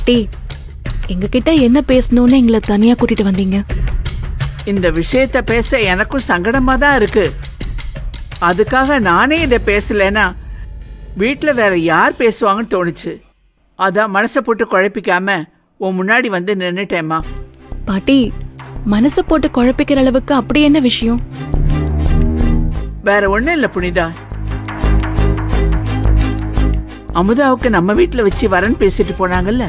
பாட்டி, எங்ககிட்ட என்ன பேசணும்னு எங்களை தனியா கூட்டிட்டு வந்தீங்க? இந்த விஷயத்த பேச எனக்கும் சங்கடமா தான் இருக்கு. அதுக்காக நானே இதை பேசலன்னா வீட்டில் வேற யார் பேசுவாங்கன்னு தோணுச்சு. அதான் மனசை போட்டு குழப்பிக்காம உன் முன்னாடி வந்து நின்னுட்டேம்மா. பாட்டி, மனசை போட்டு குழப்பிக்கிற அளவுக்கு அப்படி என்ன விஷயம்? வேற ஒண்ணும் இல்லை புனிதா. அமுதாவுக்கு நம்ம வீட்டில் வச்சு வரன்னு பேசிட்டு போனாங்கல்ல,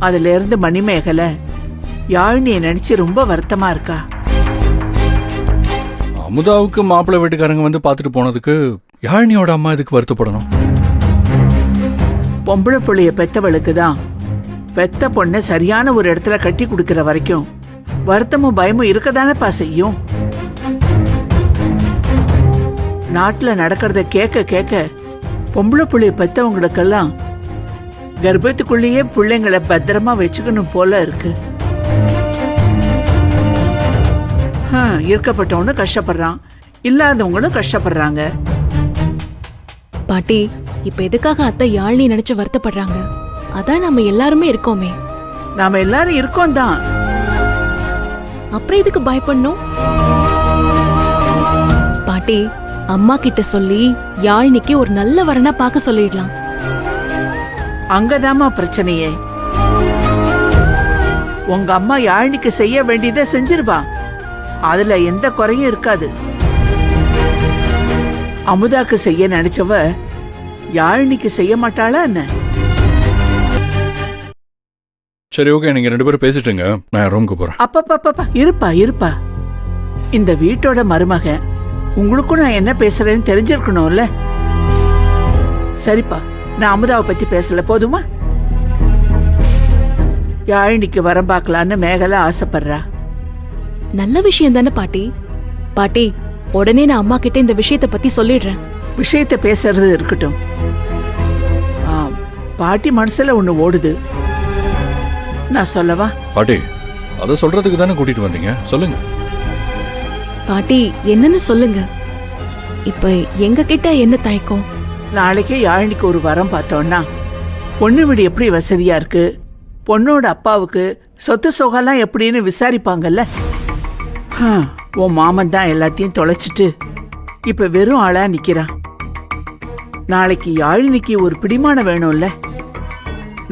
அதுல இருந்து மணிமேகலை யாழினியை நினைச்சு ரொம்ப வருத்தமா இருக்கா. அமுதாவுக்கு மாப்பிள்ளை வீட்டுக்காரங்க வந்து பார்த்துட்டு போனதுக்கு யாழினியோட அம்மா இதுக்கு வருத்தப்படணும்? பொம்பளை புள்ளைய பெத்தவளுக்கு தான் பெத்த பொண்ணை சரியான ஒரு இடத்துல கட்டி கொடுக்கிற வரைக்கும் வருத்தமும் பயமும் இருக்கதானப்பா செய்யும். நாட்டுல நடக்கிறத கேட்க கேட்க பொம்பளை புள்ளைய பெத்தவங்களுக்கெல்லாம் கர்ப்பத்துக்குள்ளேயே பிள்ளைங்களை பத்திரமா வச்சுக்கணும் போல இருக்கு. இருக்கப்பட்டவனும் கஷ்டப்படுறான், இல்லாதவங்களும் கஷ்டப்படுறாங்க. பாட்டி, இப்ப எதுக்காக அத்தை யாழினி நினைச்சு வருத்தப்படுறாங்க? அதான் நம்ம எல்லாருமே இருக்கோமே. நாம எல்லாரும் இருக்கோம் தான். அப்புறம் எதுக்கு பயப்படணும்? பாட்டி, அம்மா கிட்ட சொல்லி யாழினிக்கு ஒரு நல்ல வரனா பார்க்க சொல்லிடலாம். அங்கதாமா பிரச்சனையே. உங்க அம்மா யாழினிக்கு செய்ய வேண்டியதை செஞ்சிருவா, அதுல எந்த குறையும் இருக்காது. அமுதாக்கு செய்ய நினைச்சவ யாழினிக்கு செய்ய மாட்டாளா என்ன? சரி, ஓகே, நீங்க 2 பேரும் பேசிட்டுங்க, நான் ரூமுக்கு போறேன். அப்பப்பா இருப்பா இருப்பா. இந்த வீட்டோட மருமகன், உங்களுக்கும் நான் என்ன பேசுறேன்னு தெரிஞ்சிருக்கணும்ல. சரிப்பா, நான் அமுதாவை பத்தி பேசல, போதுமா? யாழினிக்கு வரம் பார்க்கலான்னு மேகலை ஆசைப்படுறா. நல்ல விஷயம் தானே பாட்டி. பாட்டி, உடனே நான் அம்மா கிட்ட இந்த விஷயத்தை பத்தி சொல்லிடுறேன். விஷயத்தை பேசுறது இருக்கட்டும். பாட்டி மனசுல ஒண்ணு ஓடுது, நான் சொல்லவா? பாட்டி, அதை சொல்றதுக்கு தானே கூட்டிட்டு வந்தீங்க, சொல்லுங்க. பாட்டி, என்னன்னு சொல்லுங்க. இப்ப எங்க கிட்ட என்ன தயக்கம்? நாளைக்கே யாழினிக்கு ஒரு வரம் பார்த்தோம்னா பொண்ணு வீடு எப்படி வசதியா இருக்கு, பொண்ணோட அப்பாவுக்கு சொத்து சொகெல்லாம் எப்படின்னு விசாரிப்பாங்கல்ல. உன் மாமன் தான் எல்லாத்தையும் தொலைச்சிட்டு இப்ப வெறும் ஆளா நிக்கிறான். நாளைக்கு யாழினிக்கு ஒரு பிடிமானம் வேணும்ல.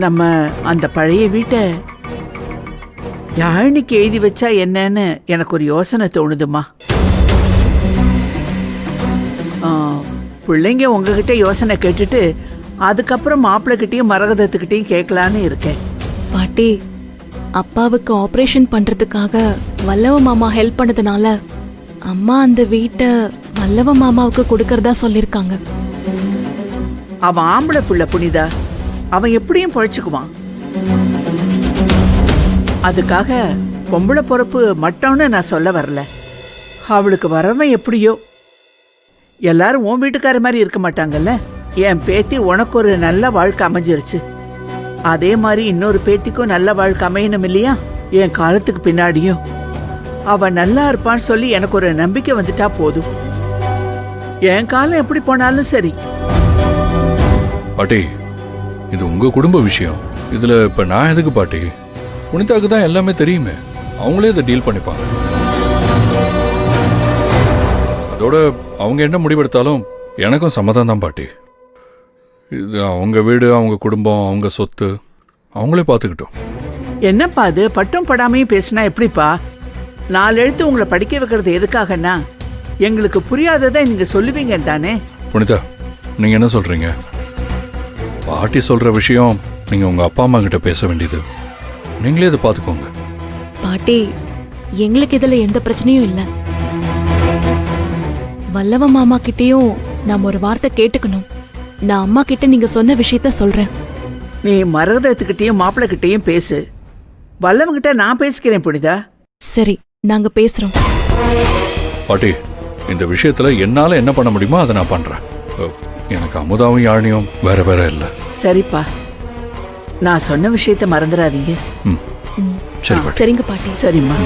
நம்ம அந்த பழைய வீட்டை யாழினிக்கு எழுதி வச்சா என்னன்னு எனக்கு ஒரு யோசனை தோணுதுமா. பிள்ளைங்க உங்ககிட்ட யோசனை கேட்டுட்டு அதுக்கப்புறம் மாப்பிள்ளைகிட்டையும் மரகதத்துக்கிட்டையும் கேட்கலான்னு இருக்கேன். பாட்டி, அப்பாவுக்கு ஆபரேஷன் பண்றதுக்காக வல்லவ மாமா ஹெல்ப் பண்ணதுனால அம்மா அந்த வீட்டை வல்லவ மாமாவுக்கு கொடுக்கறதா சொல்லிருக்காங்க. அவன் ஆம்பளை புள்ள புனிதா, அவன் எப்படியும் பொழைச்சுக்குவான். அதுக்காக பொம்பளை பொறுப்பு மட்டம்னு நான் சொல்ல வரல. அவளுக்கு வரவன் எப்படியோ. எல்லாரும் உன் வீட்டுக்கார மாதிரி இருக்க மாட்டாங்கல்ல. என் பேத்தி உனக்கு ஒரு நல்ல வாழ்க்கை அமைஞ்சிருச்சு, அதே மாதிரி இன்னொரு பேத்திக்கும் நல்ல வாழ்க்கை அமையணும் இல்லையா? என் காலத்துக்கு பின்னாடியும் அவ நல்லா இருப்பான்னு சொல்லி எனக்கு ஒரு நம்பிக்கை வந்துட்டா போதும். என் காலம் எப்படி போனாலும் சரி. பாட்டி, இது உங்க குடும்ப விஷயம், இதுல இப்ப நான் எதுக்கு பாட்டி? புனிதாக்கு தான் எல்லாமே தெரியுமே, அவங்களே இதை டீல் பண்ணிப்பாங்க. அதோட அவங்க என்ன முடிவெடுத்தாலும் எனக்கும் சம்மதம் தான் பாட்டி. இது அவங்க வீடு, அவங்க குடும்பம், அவங்க சொத்து, அவங்களே பார்த்துக்கிட்டோம். என்னப்பா அது பட்டும் படாமையும் பேசினா எப்படிப்பா? 4 எழுத்து உங்களை படிக்க வைக்கிறது எதுக்காகன்னா எங்களுக்கு புரியாததை நீங்க சொல்லுவீங்க தானே. புனிதா, நீங்க என்ன சொல்றீங்க? பாட்டி சொல்ற விஷயம் நீங்க உங்க அப்பா அம்மா கிட்ட பேச வேண்டியது, நீங்களே இதை பார்த்துக்கோங்க. பாட்டி, எங்களுக்கு இதுல எந்த பிரச்சனையும் இல்ல. வல்லவ மாமா கிட்டயும் நாம ஒரு வார்த்தை கேட்டுக்கணும். நான் அம்மா கிட்ட நீங்க சொன்ன விஷயத்த சொல்றேன். நீ மரகதத்துக்கிட்டையும் மாப்பிள்ளை கிட்டையும் பேசு, வல்லவங்கிட்ட நான் பேசிக்கிறேன் புனிதா. சரி, நாங்க பேசுறோம். பாட்டி, இந்த விஷயத்துல என்னால என்ன பண்ண முடியுமோ அதை நான் பண்றேன். எனக்கு அமுதாவும் யாழினியும் வேற வேற இல்லை. சரிப்பா, நான் சொன்ன விஷயத்த மறந்துடாதீங்க. சரி பாட்டி. சரிங்க பாட்டி. சரிம்மா.